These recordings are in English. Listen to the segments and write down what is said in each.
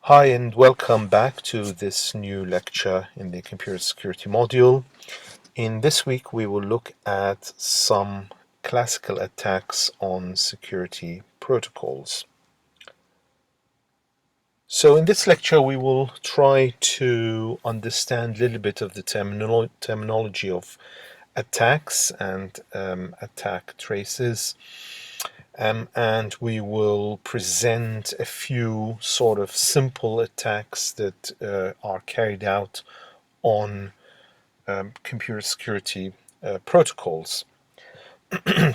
Hi and welcome back to this new lecture in the computer security module. In this week we will look at some classical attacks on security protocols. So in this lecture we will try to understand a little bit of the terminology of attacks and attack traces. And we will present a few sort of simple attacks that are carried out on computer security protocols.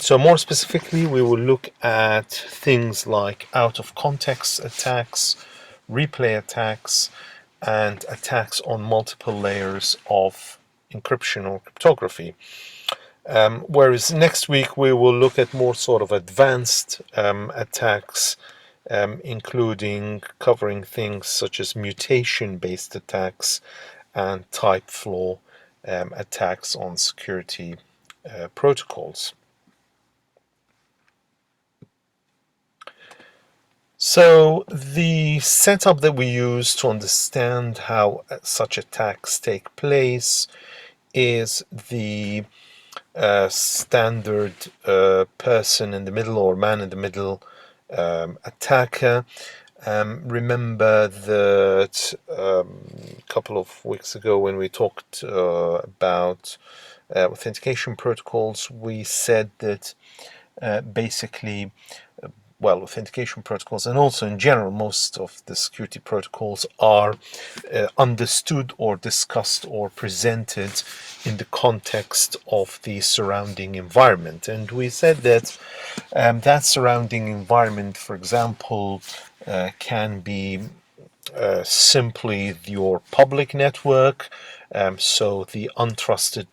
So more specifically, we will look at things like out-of-context attacks, replay attacks, and attacks on multiple layers of encryption or cryptography. Whereas next week we will look at more sort of advanced attacks, including covering things such as mutation-based attacks and type flaw attacks on security protocols. So the setup that we use to understand how such attacks take place is the standard person in the middle or man in the middle attacker. Remember that a couple of weeks ago when we talked about authentication protocols, we said that basically authentication protocols and also in general most of the security protocols are understood or discussed or presented in the context of the surrounding environment. And we said that that surrounding environment, for example, can be simply your public network, so the untrusted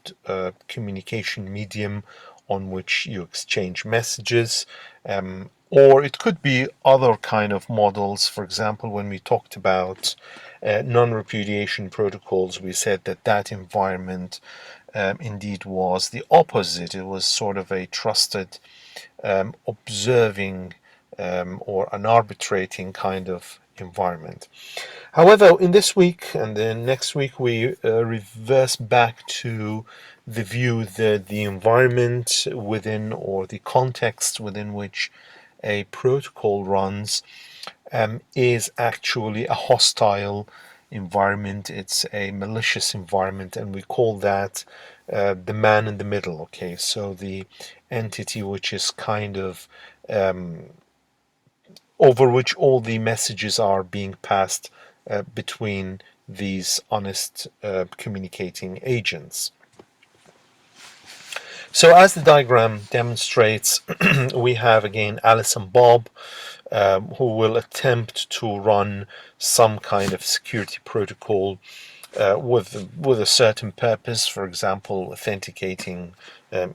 communication medium on which you exchange messages, or it could be other kind of models. For example, when we talked about non-repudiation protocols, we said that that environment indeed was the opposite. It was sort of a trusted, observing, or an arbitrating kind of environment. However, in this week and then next week, we reverse back to the view that the environment within or the context within which a protocol runs is actually a hostile environment. It's a malicious environment, and we call that the man in the middle. Okay, so the entity which is kind of over which all the messages are being passed between these honest communicating agents. So as the diagram demonstrates, we have again Alice and Bob, who will attempt to run some kind of security protocol with a certain purpose, for example, authenticating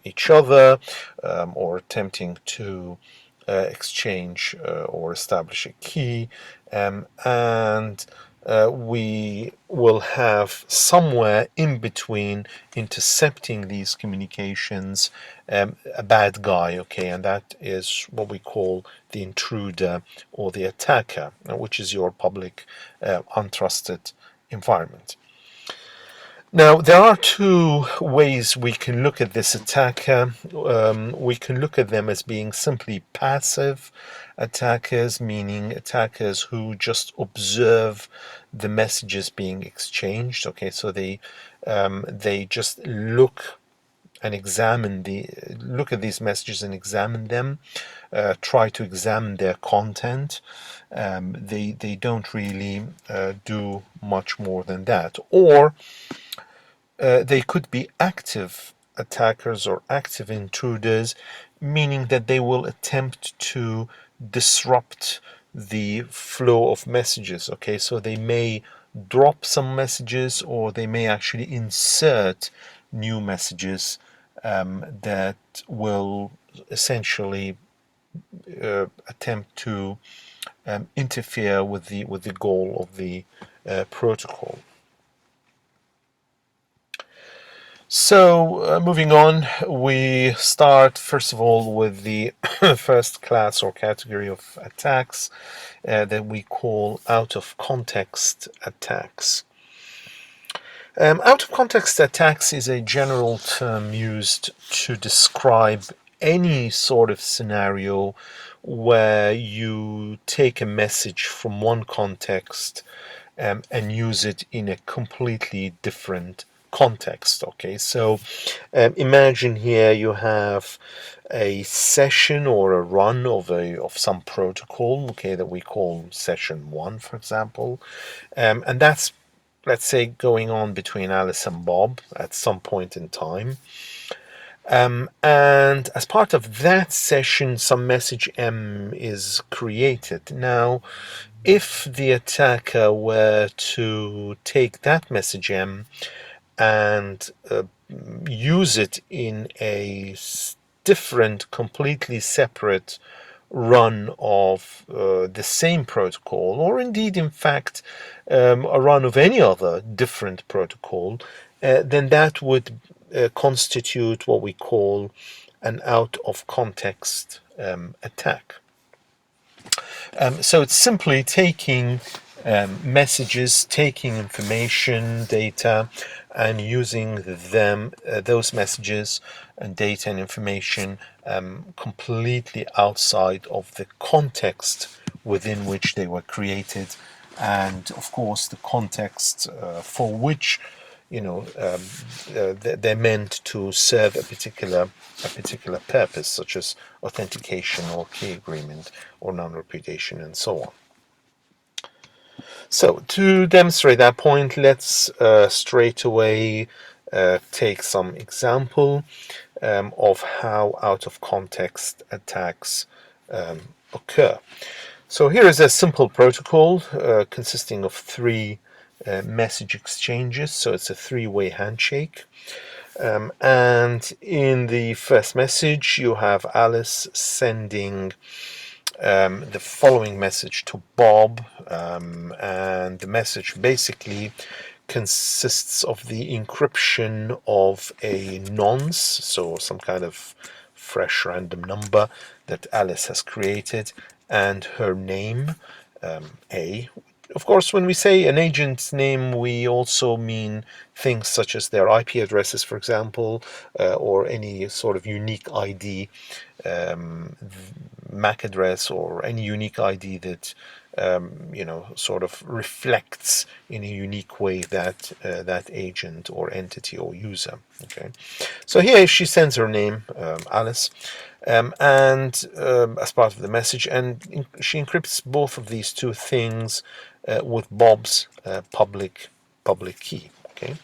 each other, or attempting to exchange or establish a key, and we will have somewhere in between intercepting these communications a bad guy, okay, and that is what we call the intruder or the attacker, which is your public untrusted environment. Now, there are two ways we can look at this attacker. We can look at them as being simply passive attackers, meaning attackers who just observe the messages being exchanged. Okay, so they just look at these messages and examine them, try to examine their content. They don't really do much more than that. Or they could be active attackers or active intruders, meaning that they will attempt to disrupt the flow of messages. Okay, so they may drop some messages, or they may actually insert new messages that will essentially attempt to interfere with the goal of the protocol. So, moving on, we start first of all with the first class or category of attacks that we call out of context attacks. Out of context attacks is a general term used to describe any sort of scenario where you take a message from one context and use it in a completely different context. Okay, so imagine here you have a session or a run of some protocol, okay, that we call session one, for example, and that's, let's say, going on between Alice and Bob at some point in time. And as part of that session, some message M is created. Now, if the attacker were to take that message M and use it in a different, completely separate run of the same protocol, or indeed, in fact, a run of any other different protocol, then that would constitute what we call an out of context attack. So it's simply taking messages, taking information, data, and using those messages and data and information completely outside of the context within which they were created, and of course the context for which they're meant to serve a particular purpose, such as authentication or key agreement or non-repudiation and so on. So to demonstrate that point, let's straight away take some example of how out of context attacks occur. So here is a simple protocol consisting of three message exchanges. So it's a three-way handshake. And in the first message, you have Alice sending the following message to Bob, and the message basically consists of the encryption of a nonce, so some kind of fresh random number that Alice has created, and her name, A. Of course, when we say an agent's name, we also mean things such as their IP addresses, for example, or any sort of unique ID, MAC address, or any unique ID that sort of reflects in a unique way that that agent or entity or user. Okay, so here she sends her name, Alice, and as part of the message, and she encrypts both of these two things with Bob's public key. Okay.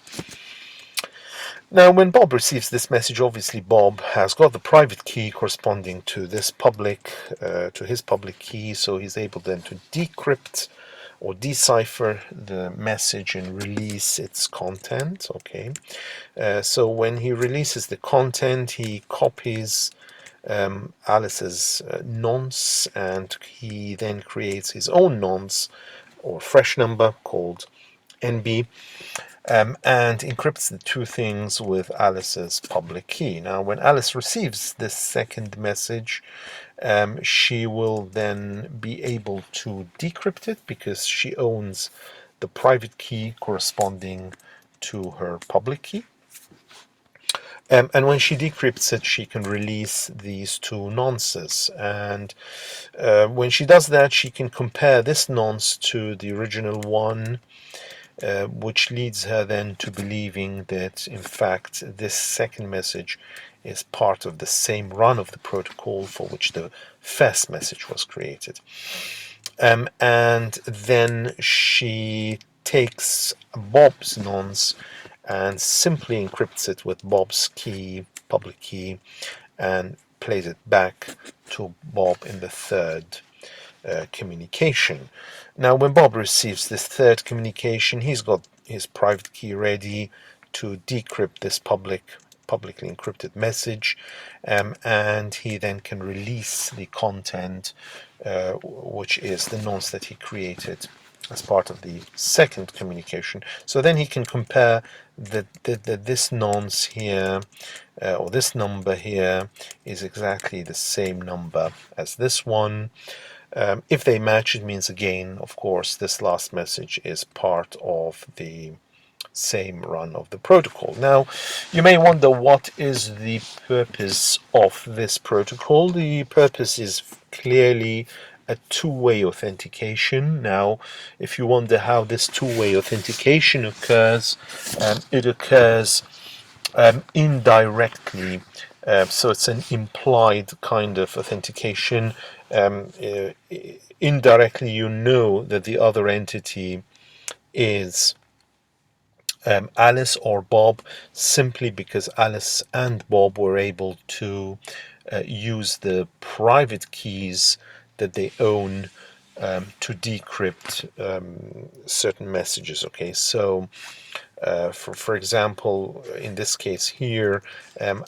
Now, when Bob receives this message, obviously Bob has got the private key corresponding to this to his public key, so he's able then to decrypt or decipher the message and release its content. Okay, so when he releases the content, he copies Alice's nonce, and he then creates his own nonce or fresh number called NB, and encrypts the two things with Alice's public key. Now, when Alice receives this second message, she will then be able to decrypt it because she owns the private key corresponding to her public key. And when she decrypts it, she can release these two nonces. And when she does that, she can compare this nonce to the original one, which leads her then to believing that, in fact, this second message is part of the same run of the protocol for which the first message was created. And then she takes Bob's nonce and simply encrypts it with Bob's key, public key, and plays it back to Bob in the third communication. Now, when Bob receives this third communication, he's got his private key ready to decrypt this publicly encrypted message, and he then can release the content, which is the nonce that he created as part of the second communication. So then he can compare this nonce here, or this number here, is exactly the same number as this one. If they match, it means again, of course, this last message is part of the same run of the protocol. Now, you may wonder, what is the purpose of this protocol? The purpose is clearly a two-way authentication. Now, if you wonder how this two-way authentication occurs, it occurs indirectly. So it's an implied kind of authentication. Indirectly, you know that the other entity is Alice or Bob, simply because Alice and Bob were able to use the private keys that they own to decrypt certain messages. Okay, so for example, in this case here,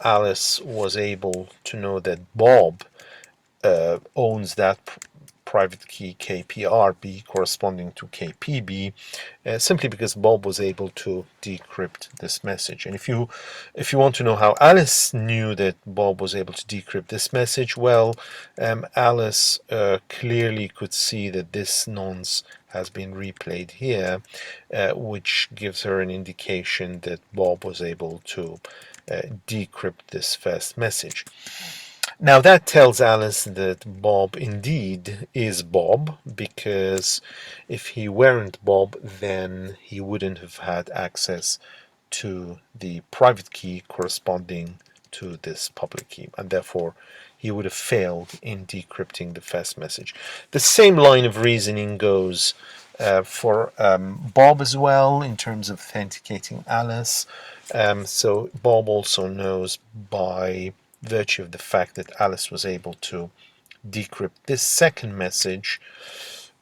Alice was able to know that Bob owns that private key KPRB corresponding to KPB, simply because Bob was able to decrypt this message. And if you want to know how Alice knew that Bob was able to decrypt this message, well, Alice clearly could see that this nonce has been replayed here, which gives her an indication that Bob was able to decrypt this first message. Now that tells Alice that Bob indeed is Bob, because if he weren't Bob, then he wouldn't have had access to the private key corresponding to this public key, and therefore he would have failed in decrypting the first message. The same line of reasoning goes for Bob as well, in terms of authenticating Alice. So Bob also knows, by virtue of the fact that Alice was able to decrypt this second message,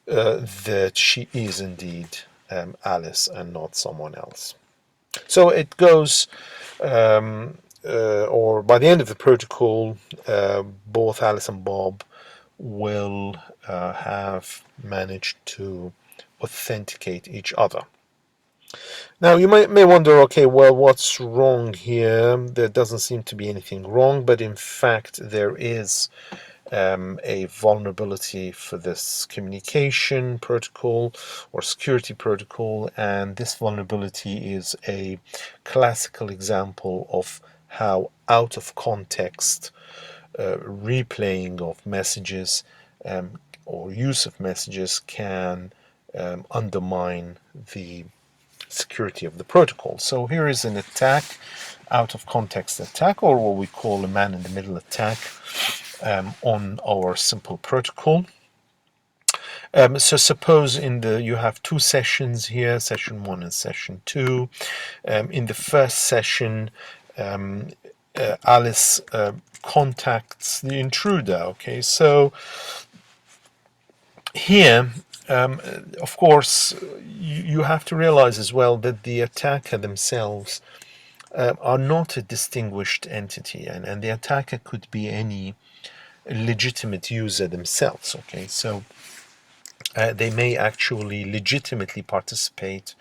that she is indeed Alice and not someone else. So it goes, or by the end of the protocol, both Alice and Bob will have managed to authenticate each other. Now you may wonder, okay, well, what's wrong here? There doesn't seem to be anything wrong, but in fact there is a vulnerability for this communication protocol or security protocol, and this vulnerability is a classical example of how out of context replaying of messages or use of messages can undermine the security of the protocol. So here is an attack, out of context attack, or what we call a man-in-the-middle attack on our simple protocol. So suppose you have two sessions here, session 1 and session 2. In the first session, Alice contacts the intruder. Okay, so here, of course, you have to realize as well that the attacker themselves are not a distinguished entity, and the attacker could be any legitimate user themselves. Okay, so they may actually legitimately participate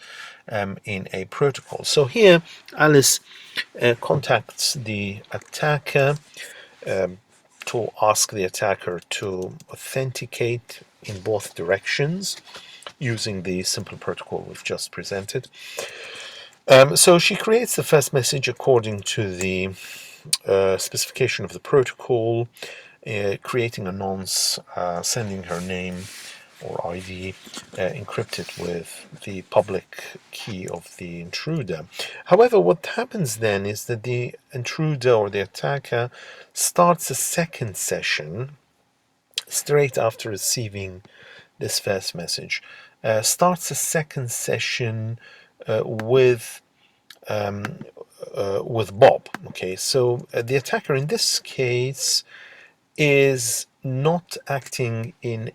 in a protocol. So here, Alice contacts the attacker to ask the attacker to authenticate in both directions using the simple protocol we've just presented. So she creates the first message according to the specification of the protocol, creating a nonce, sending her name or ID encrypted with the public key of the intruder. However, what happens then is that the intruder or the attacker starts a second session straight after receiving this first message, starts a second session with Bob. Okay, so the attacker in this case is not acting in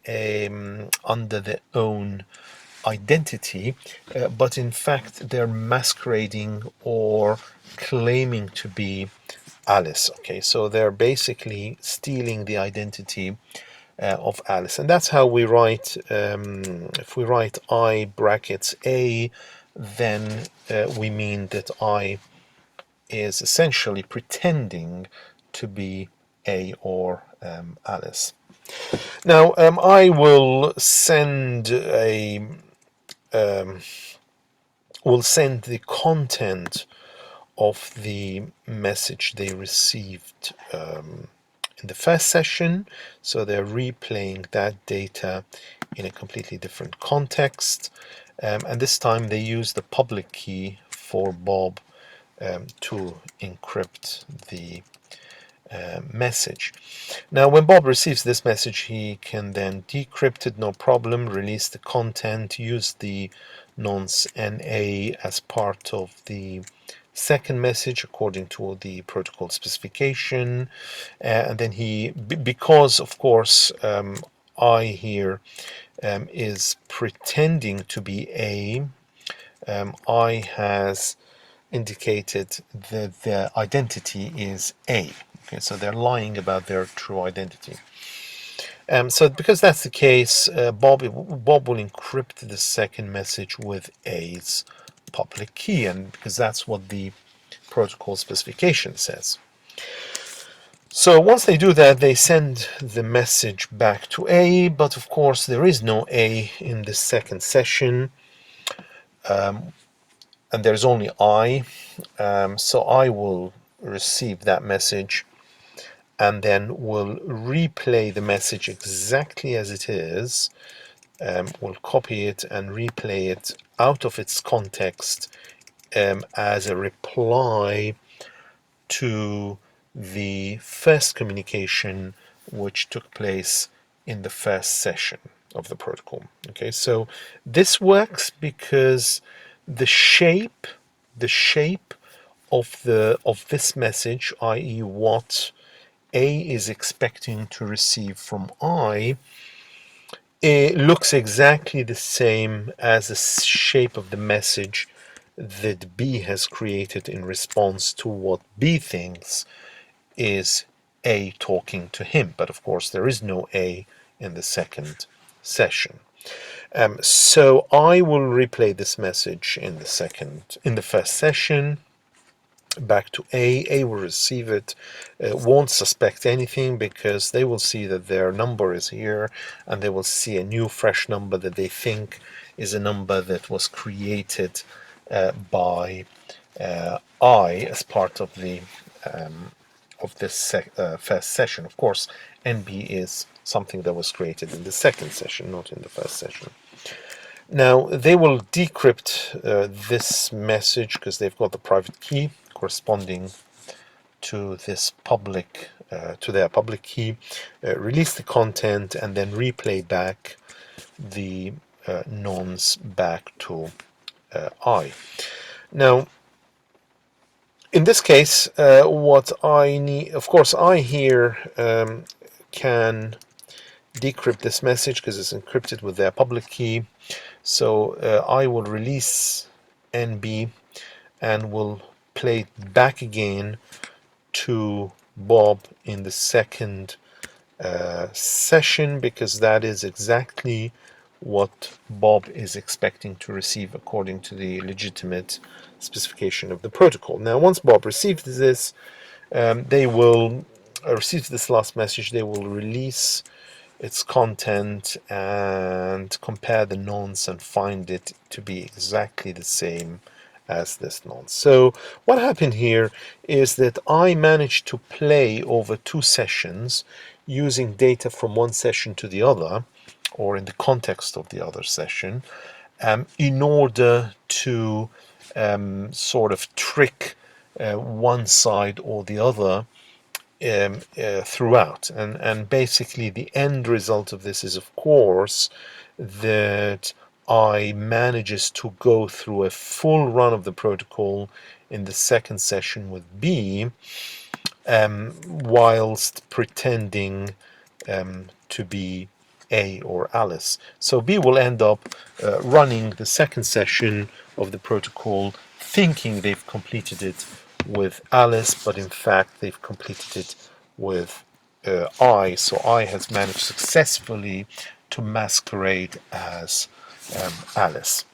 under their own identity, but in fact they're masquerading or claiming to be Alice. Okay, so they're basically stealing the identity of Alice. And that's how we write, if we write I brackets A, then we mean that I is essentially pretending to be A or Alice. Now, I will send the content of the message they received in the first session. So they're replaying that data in a completely different context. And this time they use the public key for Bob to encrypt the message. Now, when Bob receives this message, he can then decrypt it, no problem, release the content, use the nonce NA as part of the second message according to the protocol specification. And then because of course I here is pretending to be A, I has indicated that their identity is A. Okay, so they're lying about their true identity. So because that's the case, Bob will encrypt the second message with A's public key, and because that's what the protocol specification says. So once they do that, they send the message back to A, but of course there is no A in the second session, and there's only I. So I will receive that message and then will replay the message exactly as it is. We'll copy it and replay it out of its context as a reply to the first communication which took place in the first session of the protocol. Okay, so this works because the shape of this message, i.e. what A is expecting to receive from I, it looks exactly the same as the shape of the message that B has created in response to what B thinks is A talking to him. But of course there is no A in the second session. So I will replay this message in the first session back to A. A will receive it, won't suspect anything because they will see that their number is here and they will see a new fresh number that they think is a number that was created by I as part of the of this first session. Of course, NB is something that was created in the second session, not in the first session. Now, they will decrypt this message because they've got the private key corresponding to this public, to their public key, release the content, and then replay back the nonce back to I. Now, in this case, what I need, of course, I here can decrypt this message because it's encrypted with their public key. So I will release NB and will play it back again to Bob in the second session because that is exactly what Bob is expecting to receive according to the legitimate specification of the protocol. Now, once Bob receives this, they will receive this last message. They will release its content and compare the nonce and find it to be exactly the same as this nonce. So what happened here is that I managed to play over two sessions using data from one session to the other, or in the context of the other session, in order to sort of trick one side or the other throughout. And basically the end result of this is, of course, that I manages to go through a full run of the protocol in the second session with B, whilst pretending to be A or Alice. So B will end up running the second session of the protocol thinking they've completed it with Alice, but in fact they've completed it with I. So I has managed successfully to masquerade as Alice.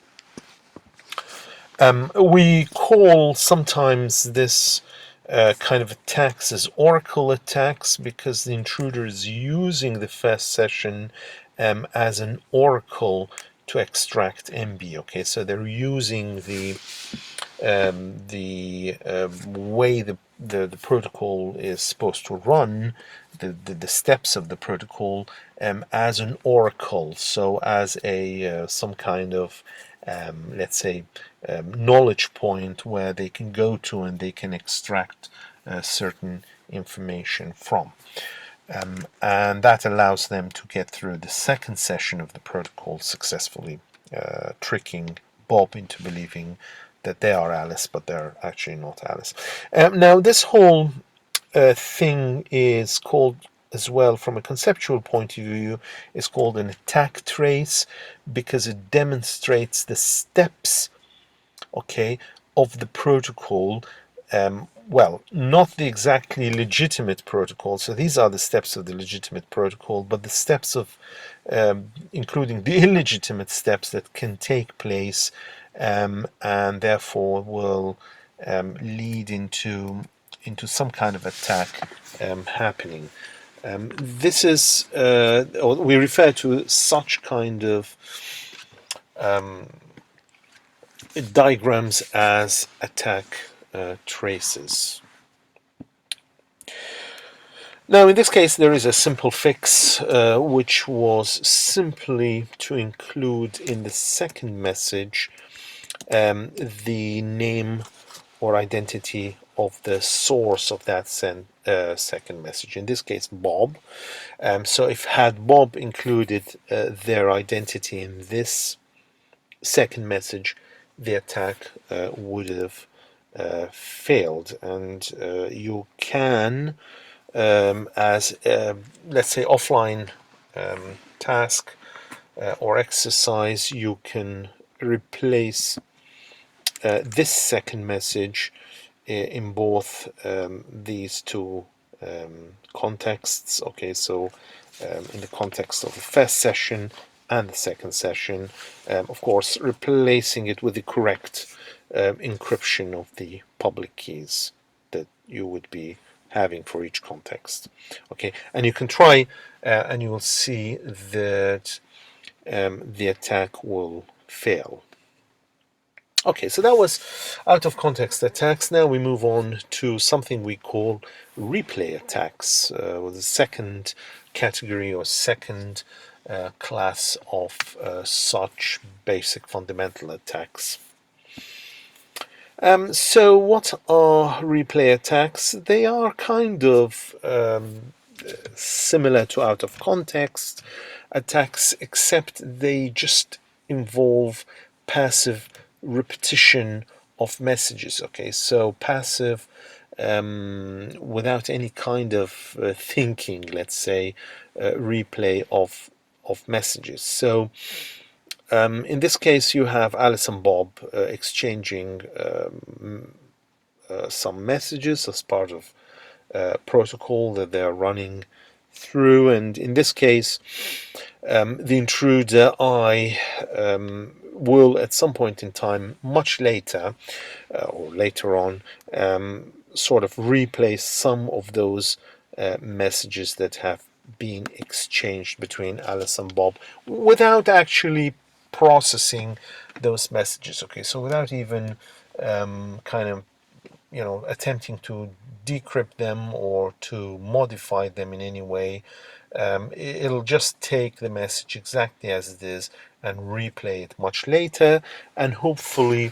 We call sometimes this kind of attacks as oracle attacks because the intruder is using the first session as an oracle to extract MB. Okay, so they're using the way the protocol is supposed to run, the steps of the protocol as an oracle, so as a some kind of let's say knowledge point where they can go to and they can extract certain information from. And that allows them to get through the second session of the protocol successfully, tricking Bob into believing that they are Alice, but they're actually not Alice. Now, this whole thing is called, as well, from a conceptual point of view, is called an attack trace because it demonstrates the steps, okay, of the protocol. Well, not the exactly legitimate protocol. So these are the steps of the legitimate protocol, but the steps of, including the illegitimate steps that can take place, and therefore will lead into some kind of attack happening. This is, or we refer to such kind of diagrams as attack traces. Now, in this case, there is a simple fix, which was simply to include in the second message the name or identity of the source of that second message. In this case, Bob. So if had Bob included their identity in this second message, the attack would have failed. And you can, as let's say offline task or exercise, you can replace this second message in both these two contexts. Okay, so in the context of the first session and the second session, of course, replacing it with the correct encryption of the public keys that you would be having for each context. Okay, and you can try and you will see that the attack will fail. Okay, so that was out of context attacks. Now we move on to something we call replay attacks, with the second category or second class of such basic fundamental attacks. So what are replay attacks? They are kind of similar to out of context attacks, except they just involve passive repetition of messages. Okay, so passive without any kind of thinking, let's say, replay of messages. So in this case, you have Alice and Bob exchanging some messages as part of protocol that they are running through, and in this case, the intruder I will at some point in time, much later or later on, sort of replace some of those messages that have been exchanged between Alice and Bob without actually processing those messages. Okay, so without even kind of attempting to decrypt them or to modify them in any way, it'll just take the message exactly as it is and replay it much later, and hopefully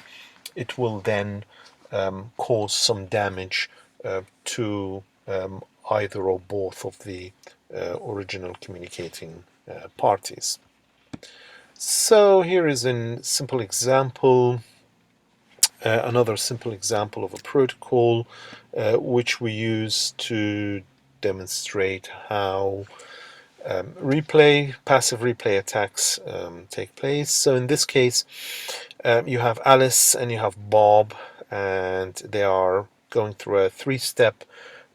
it will then cause some damage to either or both of the original communicating parties. So here is a simple example. Another simple example of a protocol which we use to demonstrate how passive replay attacks take place. So in this case, you have Alice and you have Bob, and they are going through a three-step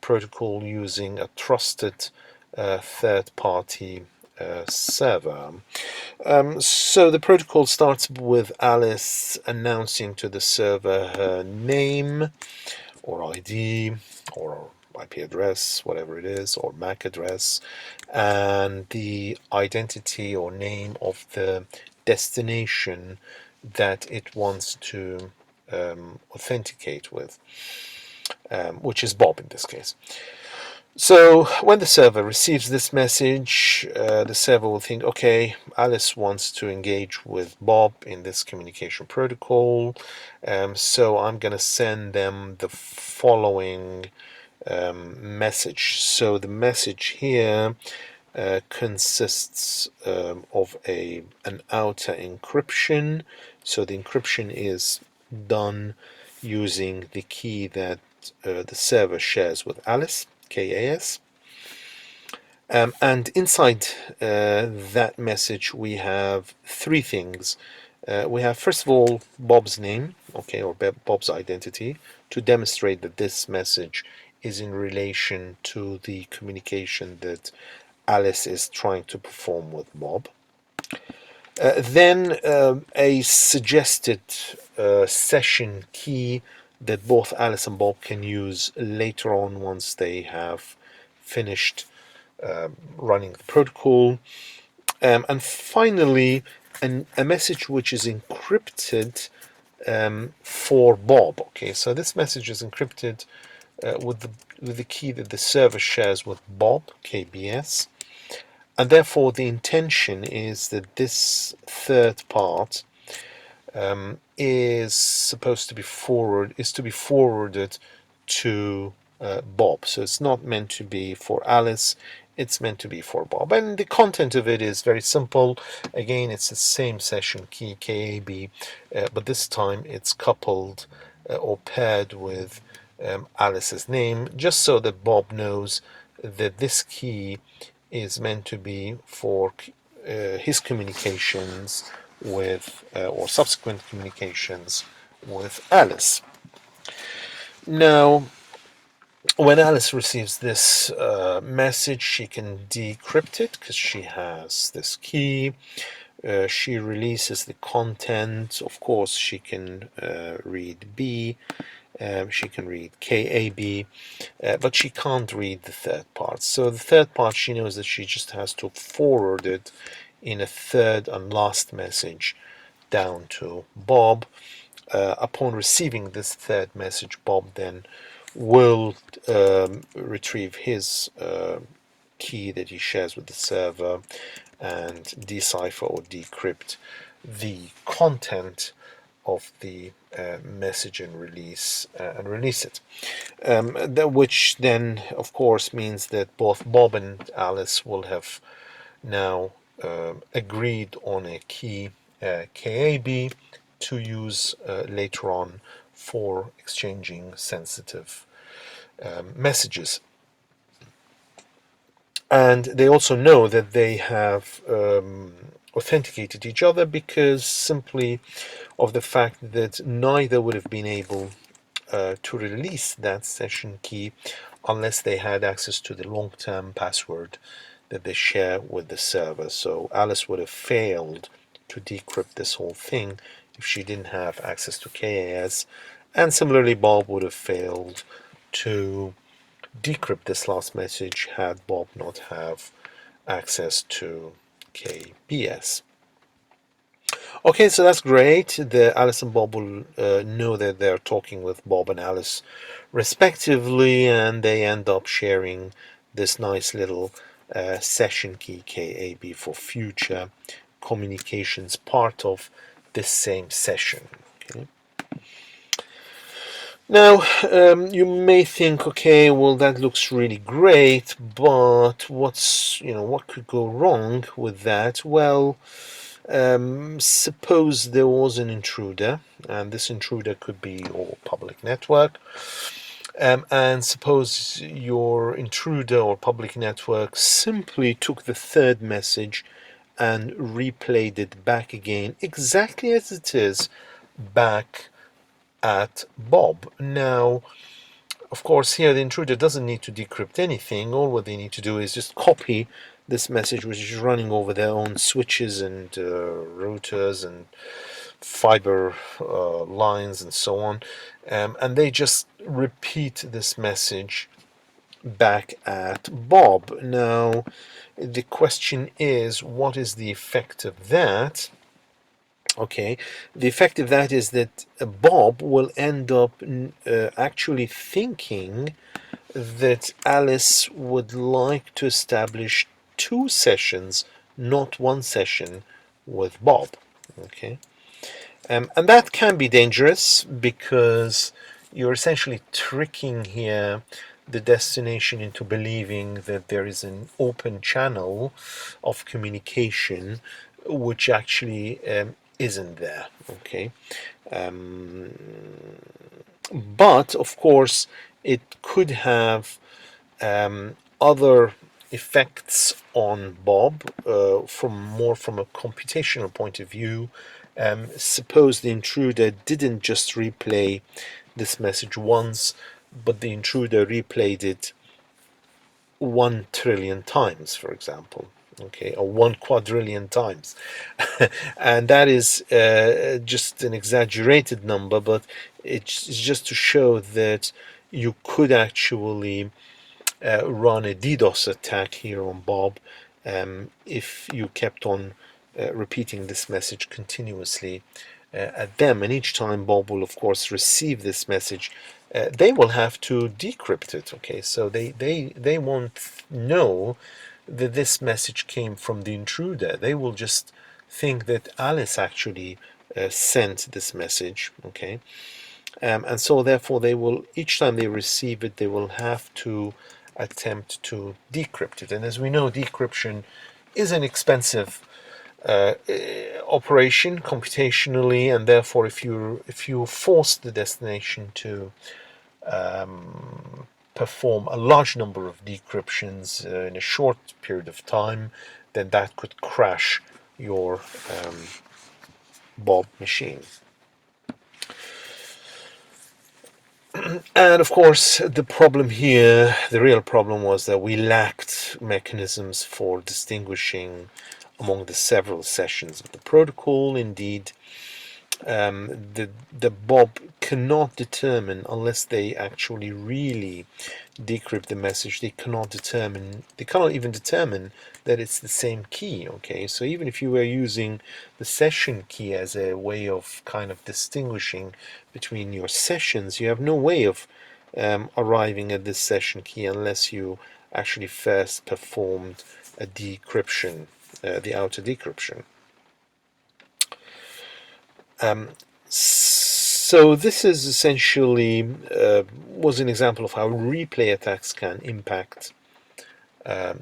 protocol using a trusted third-party server. So the protocol starts with Alice announcing to the server her name or ID or IP address, whatever it is, or MAC address, and the identity or name of the destination that it wants to authenticate with, which is Bob in this case. So when the server receives this message, the server will think, okay, Alice wants to engage with Bob in this communication protocol, so I'm going to send them the following message. So the message here consists of an outer encryption. So the encryption is done using the key that the server shares with Alice, KAS. And inside that message, we have three things. We have, first of all, Bob's name, okay, or Bob's identity, to demonstrate that this message is in relation to the communication that Alice is trying to perform with Bob. Then a suggested session key that both Alice and Bob can use later on once they have finished running the protocol. And finally, a message which is encrypted for Bob. Okay, so this message is encrypted with the key that the server shares with Bob, KBS. And therefore, the intention is that this third part is to be forwarded to Bob. So it's not meant to be for Alice, it's meant to be for Bob. And the content of it is very simple. Again, it's the same session key, KAB, but this time it's coupled or paired with Alice's name, just so that Bob knows that this key is meant to be for his communications with, or subsequent communications with Alice. Now, when Alice receives this message, she can decrypt it because she has this key. She releases the content. Of course, she can read B. She can read KAB, but she can't read the third part. So the third part, she knows that she just has to forward it in a third and last message down to Bob. Upon receiving this third message, Bob then will retrieve his key that he shares with the server and decipher or decrypt the content of the message and release it. Which then, of course, means that both Bob and Alice will have now agreed on a key KAB to use later on for exchanging sensitive messages. And they also know that they have authenticated each other because simply of the fact that neither would have been able to release that session key unless they had access to the long-term password that they share with the server. So Alice would have failed to decrypt this whole thing if she didn't have access to KAS, and similarly Bob would have failed to decrypt this last message had Bob not have access to KBS. Okay, so that's great. The Alice and Bob will know that they're talking with Bob and Alice respectively, and they end up sharing this nice little session key KAB for future communications, part of this same session. Okay. Now, you may think, okay, well, that looks really great, but what could go wrong with that? Well, suppose there was an intruder, and this intruder could be your public network, and suppose your intruder or public network simply took the third message and replayed it back again, exactly as it is back at Bob. Now, of course, here the intruder doesn't need to decrypt anything. All what they need to do is just copy this message, which is running over their own switches and routers and fiber lines and so on, and they just repeat this message back at Bob. Now, the question is, what is the effect of that? Okay, the effect of that is that Bob will end up actually thinking that Alice would like to establish two sessions, not one session with Bob. Okay, and that can be dangerous because you're essentially tricking here the destination into believing that there is an open channel of communication which actually isn't there. Okay, um, but of course it could have other effects on Bob from a computational point of view. Suppose the intruder didn't just replay this message once, but the intruder replayed it 1 trillion times, for example, okay, or 1 quadrillion times. And that is just an exaggerated number, but it's just to show that you could actually run a DDoS attack here on Bob if you kept on repeating this message continuously at them. And each time Bob will, of course, receive this message, they will have to decrypt it. Okay, so they won't know that this message came from the intruder. They will just think that Alice actually sent this message. Okay, and so therefore they will, each time they receive it, they will have to attempt to decrypt it. And as we know, decryption is an expensive operation computationally, and therefore if you force the destination to perform a large number of decryptions in a short period of time, then that could crash your Bob machine. And of course, the problem here, the real problem, was that we lacked mechanisms for distinguishing among the several sessions of the protocol. Indeed, the Bob cannot determine, unless they actually really decrypt the message, they cannot even determine that it's the same key. Okay, so even if you were using the session key as a way of kind of distinguishing between your sessions, you have no way of arriving at this session key unless you actually first performed a decryption, the outer decryption. So this is essentially was an example of how replay attacks can impact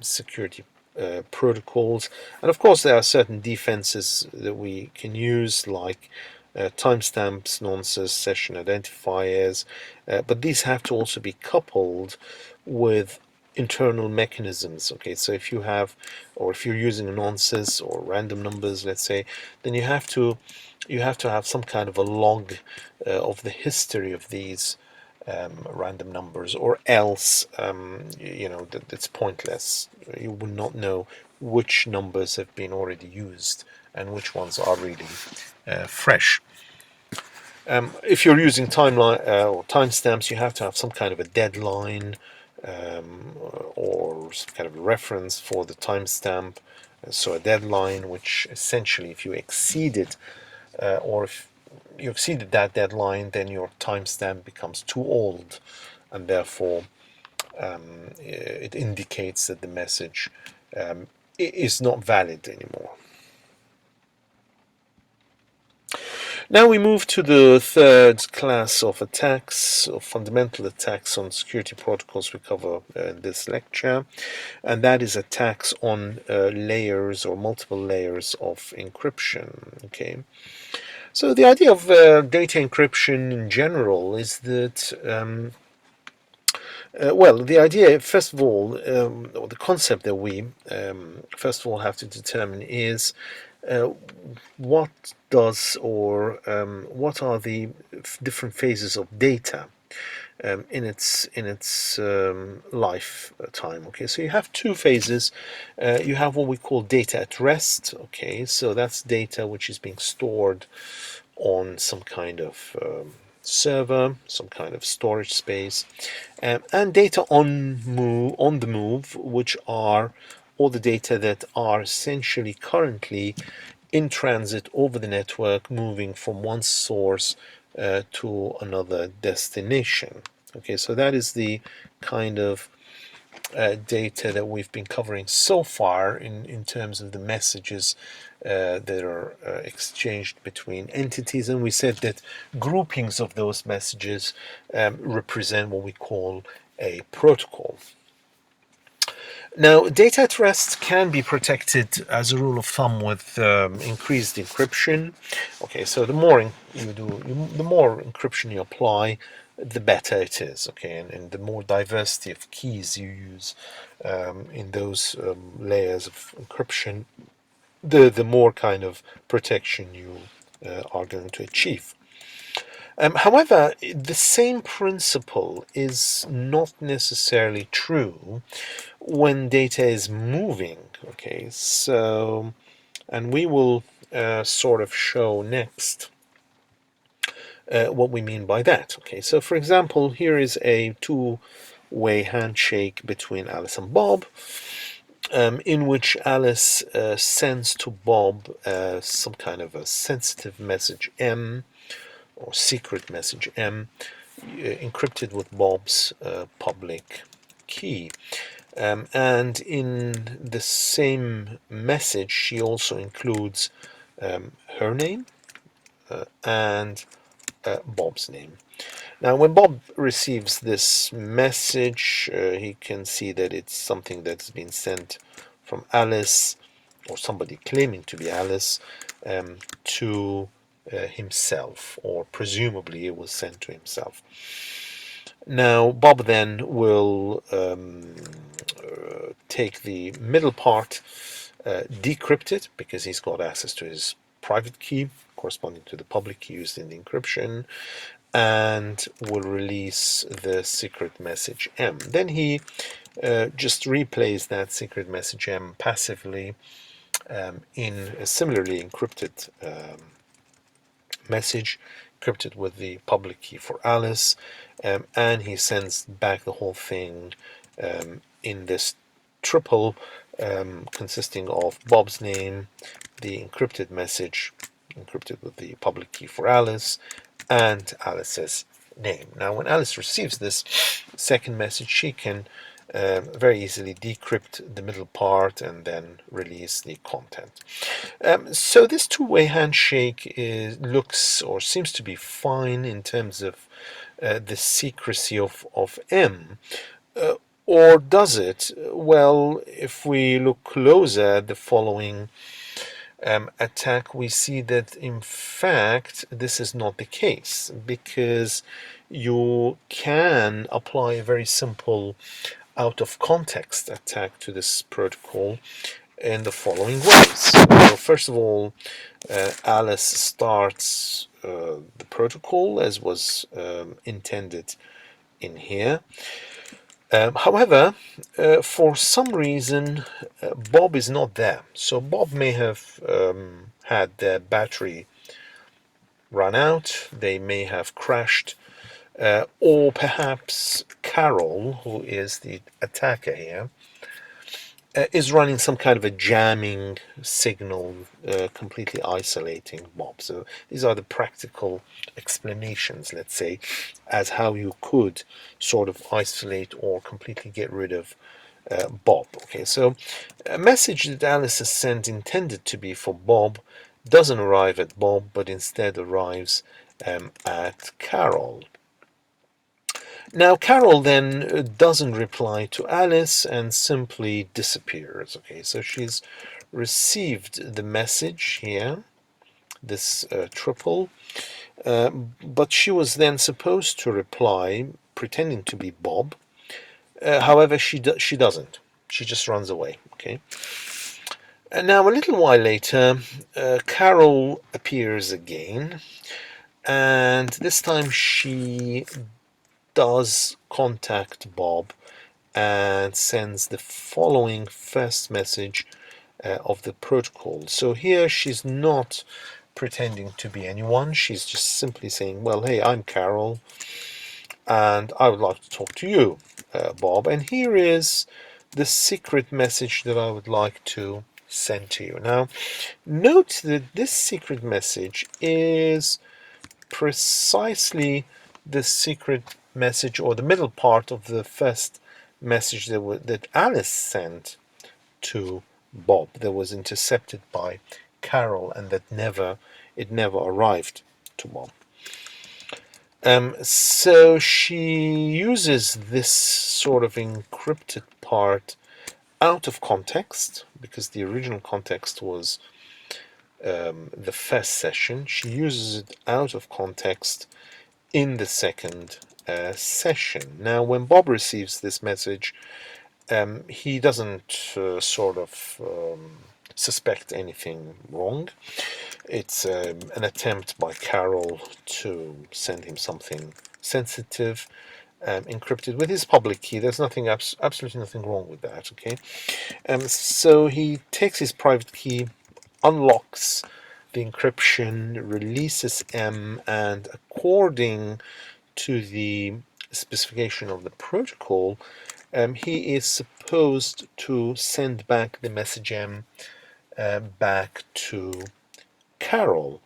security protocols. And of course, there are certain defenses that we can use, like timestamps, nonces, session identifiers, but these have to also be coupled with internal mechanisms. Okay, so if you have, or if you're using nonces or random numbers, let's say, then you have to have some kind of a log of the history of these random numbers, or else it's pointless. You will not know which numbers have been already used and which ones are really fresh. If you're using timeline or timestamps, you have to have some kind of a deadline or some kind of a reference for the timestamp. So a deadline, which essentially, if you exceed it, or if you exceeded that deadline, then your timestamp becomes too old, and therefore it indicates that the message is not valid anymore. Now we move to the third class of attacks, of fundamental attacks on security protocols we cover in this lecture, and that is attacks on layers or multiple layers of encryption. Okay. So the idea of data encryption in general is that, the idea, first of all, or the concept that we first of all have to determine is what does, or what are the different phases of data. in its lifetime. Okay, so you have two phases. You have what we call data at rest. Okay, so that's data which is being stored on some kind of server, some kind of storage space, and data on the move, which are all the data that are essentially currently in transit over the network, moving from one source to another destination. Okay, so that is the kind of data that we've been covering so far in terms of the messages that are exchanged between entities. And we said that groupings of those messages represent what we call a protocol. Now, data at rest can be protected as a rule of thumb with increased encryption. Okay, so the more the more encryption you apply, the better it is. Okay, and the more diversity of keys you use in those layers of encryption, the more kind of protection you are going to achieve. However, the same principle is not necessarily true when data is moving. Okay, so, and we will sort of show next what we mean by that. Okay, so for example, here is a two-way handshake between Alice and Bob, in which Alice sends to Bob some kind of a sensitive message M, or secret message M, encrypted with Bob's public key. And in the same message, she also includes her name and Bob's name. Now, when Bob receives this message, he can see that it's something that's been sent from Alice, or somebody claiming to be Alice, to himself, or presumably it was sent to himself. Now, Bob then will take the middle part, decrypt it, because he's got access to his private key corresponding to the public key used in the encryption, and will release the secret message M. Then he just replays that secret message M passively in a similarly encrypted message, encrypted with the public key for Alice, and he sends back the whole thing in this triple consisting of Bob's name, the encrypted message, encrypted with the public key for Alice, and Alice's name. Now, when Alice receives this second message, she can very easily decrypt the middle part and then release the content. So this two-way handshake looks or seems to be fine in terms of the secrecy of M. Or does it? Well, if we look closer at the following attack, we see that in fact this is not the case, because you can apply a very simple out of context attack to this protocol in the following ways. So first of all, Alice starts the protocol as was intended in here. However, for some reason, Bob is not there. So Bob may have had their battery run out, they may have crashed, or perhaps Carol, who is the attacker here, is running some kind of a jamming signal, completely isolating Bob. So these are the practical explanations, let's say, as how you could sort of isolate or completely get rid of Bob. Okay, so a message that Alice has sent intended to be for Bob doesn't arrive at Bob, but instead arrives at Carol. Now, Carol then doesn't reply to Alice and simply disappears. Okay, so she's received the message here, this triple, but she was then supposed to reply pretending to be Bob. However, she doesn't. She just runs away. Okay. And now, a little while later, Carol appears again, and this time she does contact Bob and sends the following first message of the protocol. So here she's not pretending to be anyone. She's just simply saying, well, hey, I'm Carol, and I would like to talk to you, Bob. And here is the secret message that I would like to send to you. Now, note that this secret message is precisely the secret message, or the middle part of the first message that Alice sent to Bob, that was intercepted by Carol, and that it never arrived to Bob. So she uses this sort of encrypted part out of context, because the original context was the first session. She uses it out of context in the second session. Now, when Bob receives this message, he doesn't suspect anything wrong. It's an attempt by Carol to send him something sensitive, encrypted with his public key. There's absolutely nothing wrong with that. Okay, so he takes his private key, unlocks the encryption, releases M, and according to the specification of the protocol, he is supposed to send back the message M back to Carol.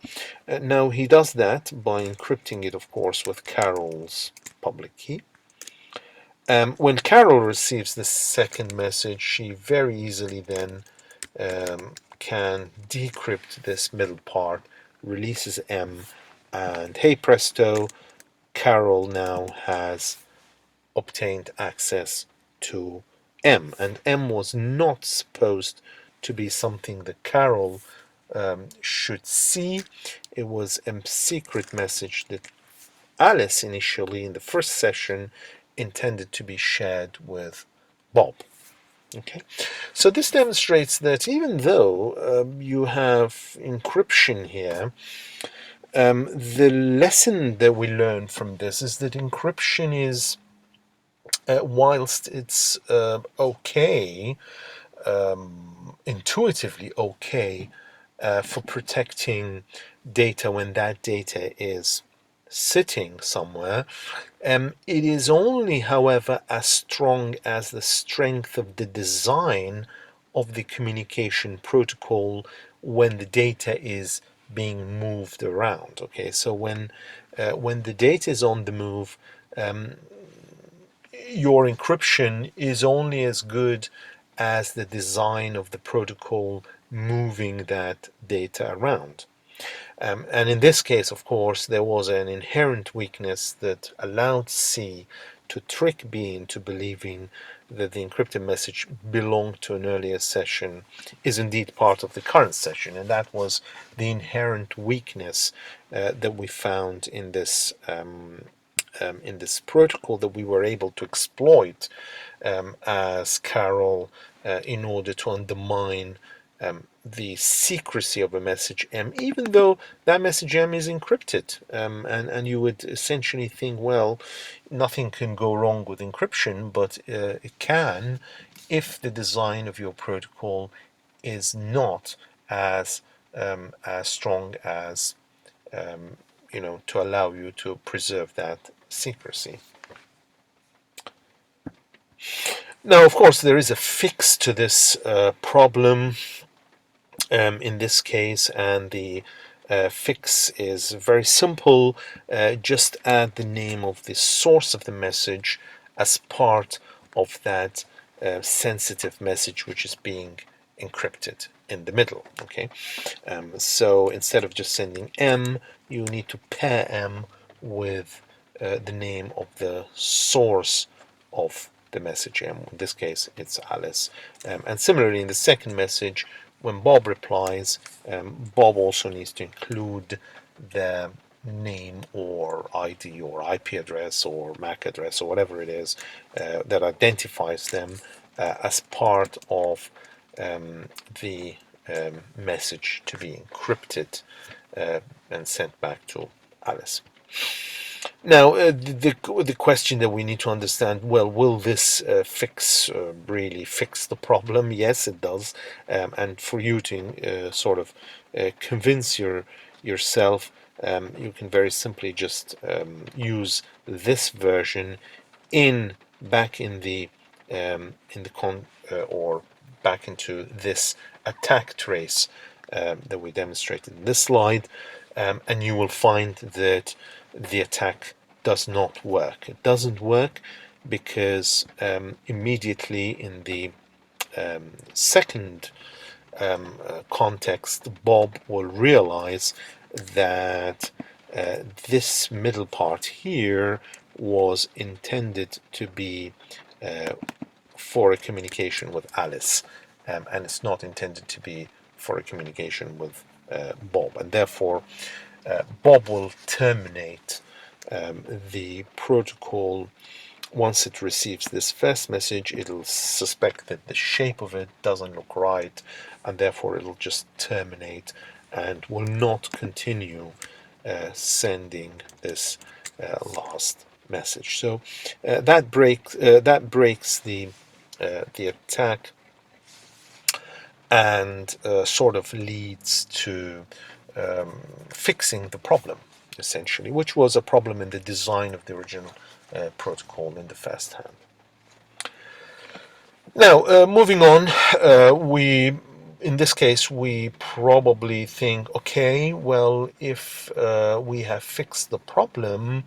Now he does that by encrypting it, of course, with Carol's public key. When Carol receives the second message, she very easily then can decrypt this middle part, releases M, and hey presto, Carol now has obtained access to M. And M was not supposed to be something that Carol should see. It was a secret message that Alice initially in the first session intended to be shared with Bob. Okay, so this demonstrates that even though you have encryption here, the lesson that we learn from this is that encryption is, whilst it's okay, intuitively okay, for protecting data when that data is sitting somewhere, it is only, however, as strong as the strength of the design of the communication protocol when the data is being moved around. Okay, so when the data is on the move, your encryption is only as good as the design of the protocol moving that data around. And in this case, of course, there was an inherent weakness that allowed C to trick B into believing that the encrypted message belonged to an earlier session is indeed part of the current session. And that was the inherent weakness that we found in this protocol, that we were able to exploit as Carol in order to undermine the secrecy of a message M, even though that message M is encrypted. And you would essentially think, well, nothing can go wrong with encryption, but it can if the design of your protocol is not as strong as to allow you to preserve that secrecy. Now, of course, there is a fix to this problem in this case, and the fix is very simple. Just add the name of the source of the message as part of that sensitive message which is being encrypted in the middle. Okay, so instead of just sending M, you need to pair M with the name of the source of the message M. In this case, it's Alice. And similarly, in the second message, when Bob replies, Bob also needs to include the name or ID or IP address or MAC address or whatever it is that identifies them as part of the message to be encrypted and sent back to Alice. Now, the question that we need to understand, well, will this fix really fix the problem? Yes, it does. And for you to sort of convince yourself, you can very simply just use this version in back in the or back into this attack trace that we demonstrated in this slide, and you will find that the attack does not work. It doesn't work because immediately in the second context, Bob will realize that this middle part here was intended to be for a communication with Alice, and it's not intended to be for a communication with Bob, and therefore Bob will terminate the protocol. Once it receives this first message, it'll suspect that the shape of it doesn't look right, and therefore it'll just terminate and will not continue sending this last message. So that breaks the attack, and sort of leads to fixing the problem, essentially, which was a problem in the design of the original protocol in the first hand. Now, moving on, we in this case we probably think, okay, well, if we have fixed the problem,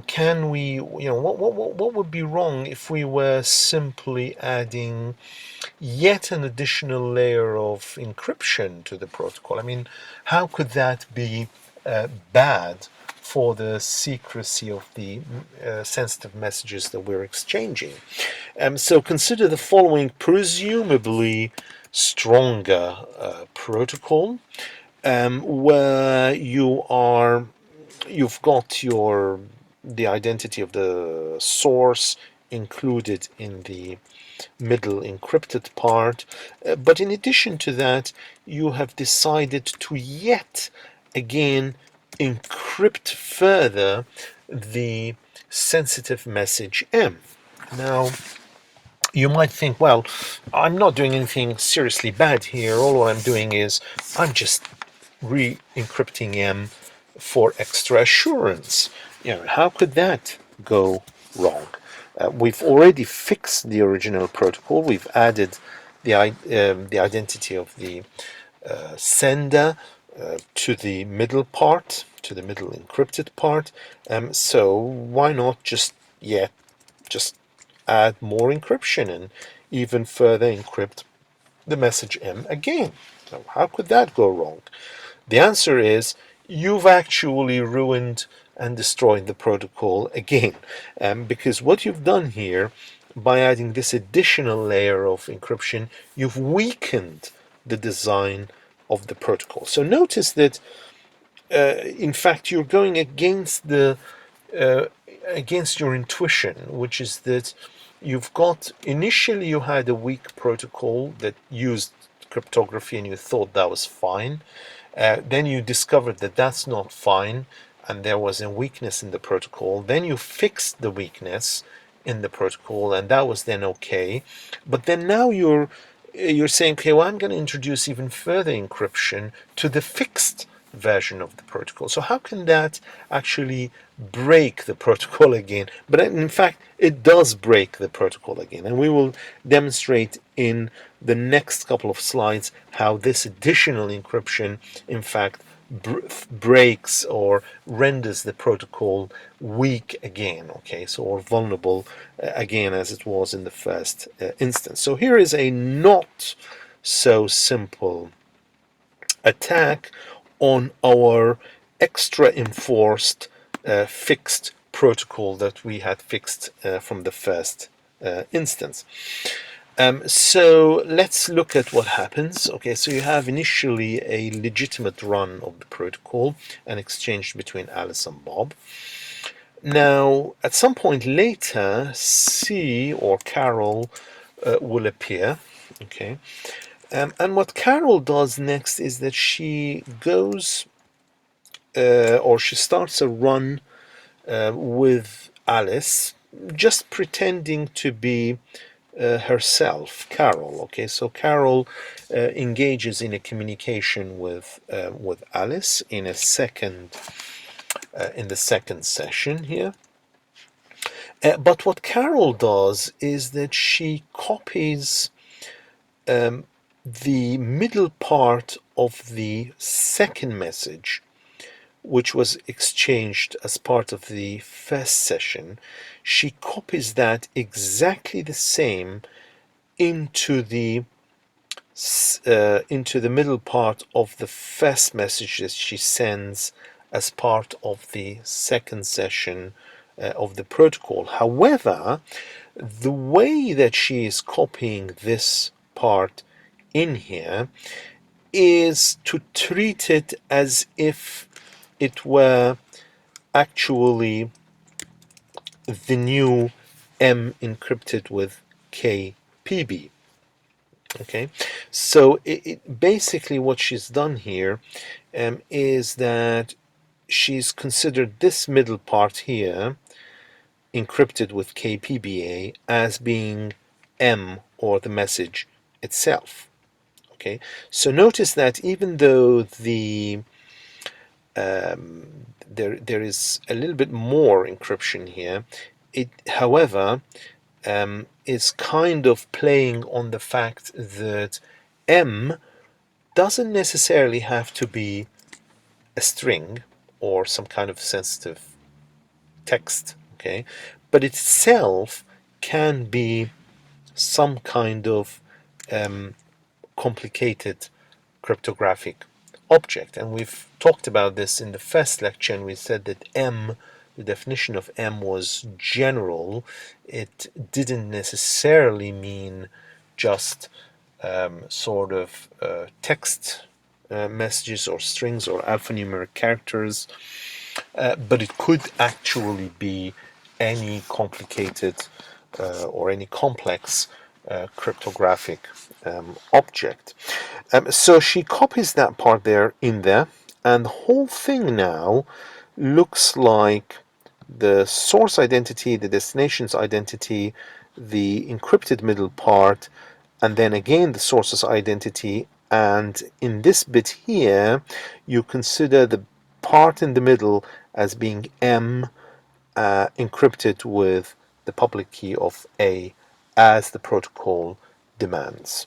can we, what would be wrong if we were simply adding yet an additional layer of encryption to the protocol? I mean, how could that be bad for the secrecy of the sensitive messages that we're exchanging? So consider the following presumably stronger protocol, where you've got the identity of the source included in the middle encrypted part, but in addition to that, you have decided to yet again encrypt further the sensitive message M. Now, you might think, well, I'm not doing anything seriously bad here. All what I'm doing is I'm just re-encrypting M for extra assurance. How could that go wrong? We've already fixed the original protocol. We've added the identity of the sender to the middle part, to the middle encrypted part. So why not just add more encryption and even further encrypt the message M again? So how could that go wrong? The answer is you've actually ruined and destroyed the protocol again, because what you've done here by adding this additional layer of encryption, you've weakened the design of the protocol. So notice that in fact you're going against against your intuition, which is that initially you had a weak protocol that used cryptography and you thought that was fine. Then you discovered that that's not fine and there was a weakness in the protocol. Then you fixed the weakness in the protocol and that was then okay. But then now you're saying, okay, well, I'm going to introduce even further encryption to the fixed version of the protocol. So how can that actually break the protocol again? But in fact, it does break the protocol again. And we will demonstrate in the next couple of slides how this additional encryption, in fact, breaks or renders the protocol weak again, okay, so or vulnerable again as it was in the first instance. So here is a not so simple attack on our extra enforced fixed protocol that we had fixed from the first instance. So let's look at what happens. Okay, so you have initially a legitimate run of the protocol, an exchange between Alice and Bob. Now, at some point later, C or Carol will appear. Okay, and what Carol does next is that she goes or she starts a run with Alice, just pretending to be herself, Carol. Okay, so Carol engages in a communication with Alice in the second session here. But what Carol does is that she copies the middle part of the second message, which was exchanged as part of the first session. She copies that exactly the same into the middle part of the first message that she sends as part of the second session of the protocol. However, the way that she is copying this part in here is to treat it as if it were actually the new M encrypted with KPB. Okay, so basically what she's done here is that she's considered this middle part here, encrypted with KPBA, as being M, or the message itself. Okay, so notice that even though there is a little bit more encryption here, it, however, is kind of playing on the fact that M doesn't necessarily have to be a string or some kind of sensitive text, okay, but itself can be some kind of complicated cryptographic object. And we've talked about this in the first lecture, and we said that M, the definition of M was general. It didn't necessarily mean just sort of text messages or strings or alphanumeric characters, but it could actually be any complicated or any complex cryptographic object. So she copies that part there in there, and the whole thing now looks like the source identity, the destination's identity, the encrypted middle part, and then again the source's identity. And in this bit here, you consider the part in the middle as being M encrypted with the public key of A, as the protocol demands.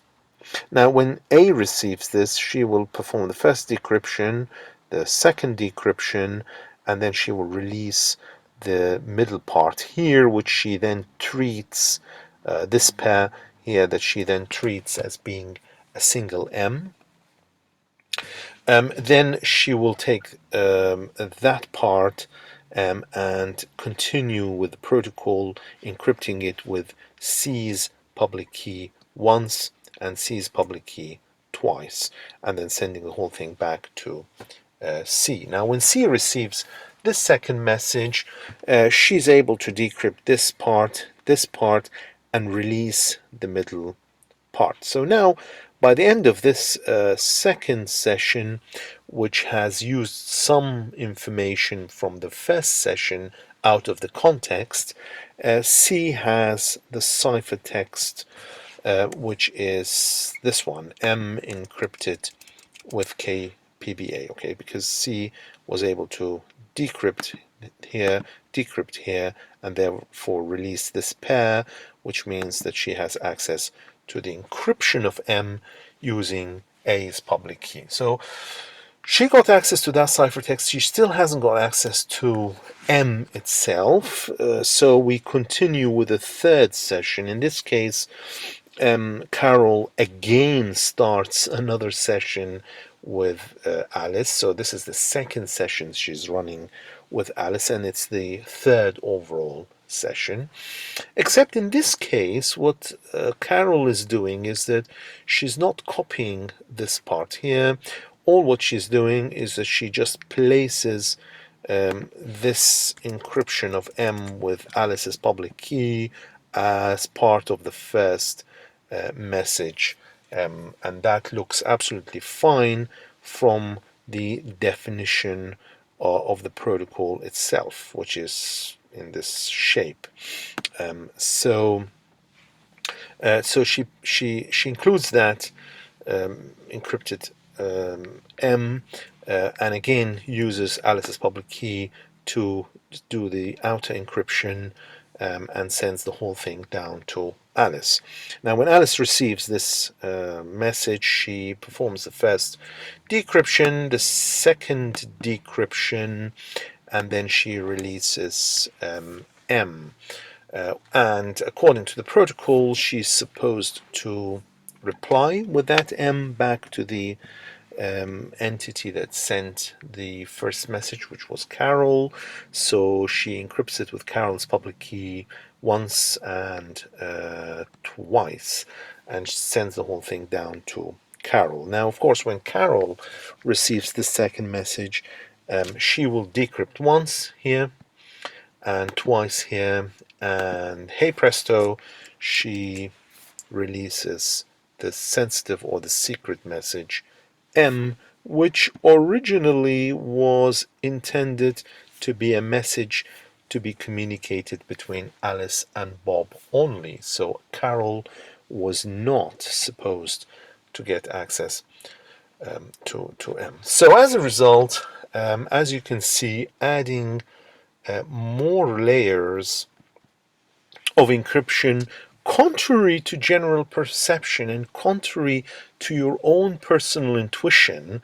Now, when A receives this, she will perform the first decryption, the second decryption, and then she will release the middle part here, which she then treats, this pair here, that she then treats as being a single M. Then she will take that part and continue with the protocol, encrypting it with C's public key once and C's public key twice, and then sending the whole thing back to C. Now, when C receives this second message, she's able to decrypt this part, and release the middle part. So now, by the end of this second session, which has used some information from the first session out of the context, C has the ciphertext, which is this one, M encrypted with KPBA, okay, because C was able to decrypt here, and therefore release this pair, which means that she has access to the encryption of M using A's public key. So she got access to that ciphertext. She still hasn't got access to M itself. So we continue with the third session. In this case, Carol again starts another session with Alice. So this is the second session she's running with Alice, and it's the third overall session. Except in this case, what Carol is doing is that she's not copying this part here. All what she's doing is that she just places this encryption of M with Alice's public key as part of the first message, and that looks absolutely fine from the definition of the protocol itself, which is in this shape. So she includes that encrypted M, and again uses Alice's public key to do the outer encryption, and sends the whole thing down to Alice. Now, when Alice receives this message, she performs the first decryption, the second decryption, and then she releases M. And according to the protocol, she's supposed to reply with that M back to the entity that sent the first message, which was Carol. So she encrypts it with Carol's public key once and twice, and sends the whole thing down to Carol. Now, of course, when Carol receives the second message, she will decrypt once here and twice here, and hey presto, she releases the sensitive or the secret message M, which originally was intended to be a message to be communicated between Alice and Bob only. So Carol was not supposed to get access to M. So as a result, as you can see, adding more layers of encryption, contrary to general perception and contrary to your own personal intuition,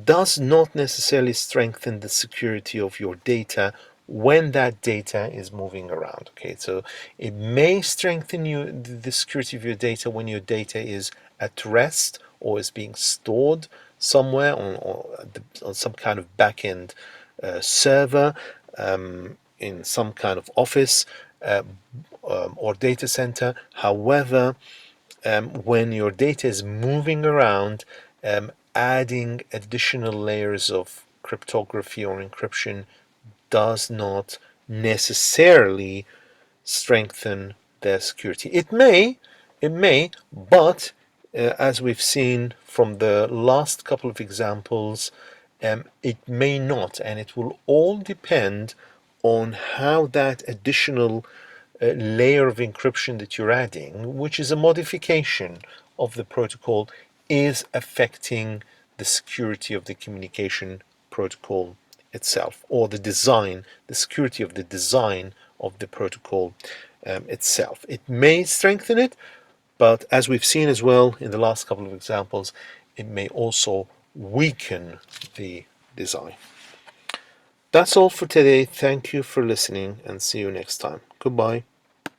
does not necessarily strengthen the security of your data when that data is moving around. Okay, so it may strengthen the security of your data when your data is at rest or is being stored somewhere on some kind of back-end server, in some kind of office, or data center. However, when your data is moving around, adding additional layers of cryptography or encryption does not necessarily strengthen their security. It may, but as we've seen from the last couple of examples, it may not, and it will all depend on how that additional layer of encryption that you're adding, which is a modification of the protocol, is affecting the security of the communication protocol itself, or the security of the design of the protocol itself. It may strengthen it, but as we've seen as well in the last couple of examples, it may also weaken the design. That's all for today. Thank you for listening, and see you next time. Goodbye.